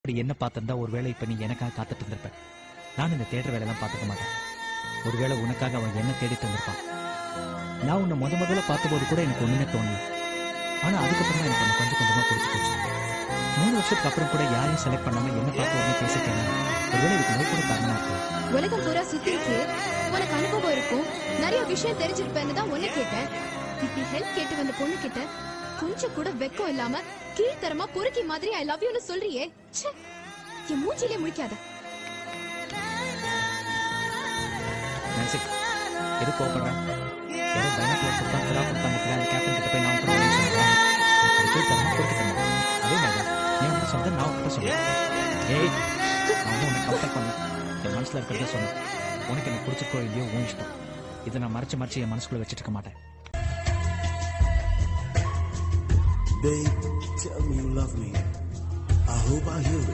அப்படி என்ன பார்த்திருந்தா ஒருவேளை இப்ப நீ எனக்காக காத்துட்டு இருந்திருப்ப. நான் இந்த தேடுற வேலையெல்லாம் பார்த்துக்க மாட்டேன். ஒருவேளை உனக்காக அவன் என்ன தேடிட்டு இருந்திருப்பான். நான் உன்னை முதல்ல பார்த்தபோது கூட எனக்கு ஒண்ணுமே தோணல. ஆனா அதுக்கப்புறமா எனக்கு உன்னை கொஞ்சம் கொஞ்சமா பிடிச்சு போச்சு. 3 வருஷத்துக்கு அப்புறம் கூட யாரையும் செலக்ட் பண்ணாம என்ன பார்த்து உடனே பேசிட்டேன். ஒருவேளை இதுக்கு நோய் கூட காரணமா இருக்கு. உலகம் பூரா சுத்தி இருக்கு, உனக்கு அனுபவம் இருக்கும், நிறைய விஷயம் தெரிஞ்சிருப்பேன்னு தான் உன்னை கேட்டேன். இப்படி ஹெல்ப் கேட்டு வந்த பொண்ணு கிட்ட கொஞ்சம் கூட வெக்கம் இல்லாம கீழ்த்தரமா பொறுக்கி மாதிரி ஐ லவ் யூன்னு சொல்றியே. என் மூஞ்சிலே முடிக்காத. நான்சி, எது கோபப்படுறேன்? ஏதோ டைனக்ல கொடுத்தா அந்த கேப்டன் கிட்ட போய் நான் கூட சொல்றேன். அது கீழ்த்தரமா பொறுக்கி தரணும். அதே மாதிரி நீ உன்கிட்ட சொல்றேன், நான் உன்கிட்ட சொல்றேன். ஏய், நான் உன்னை கம்பேர் பண்ண என் மனசுல இருக்கிறத சொன்னேன். உனக்கு எனக்கு பிடிச்சிருக்கோ இல்லையோ உன் இஷ்டம். இதை நான் மறைச்சு என் மனசுக்குள்ள வச்சுட்டு இருக்க மாட்டேன். Babe, tell me you love me. I hope I hear it.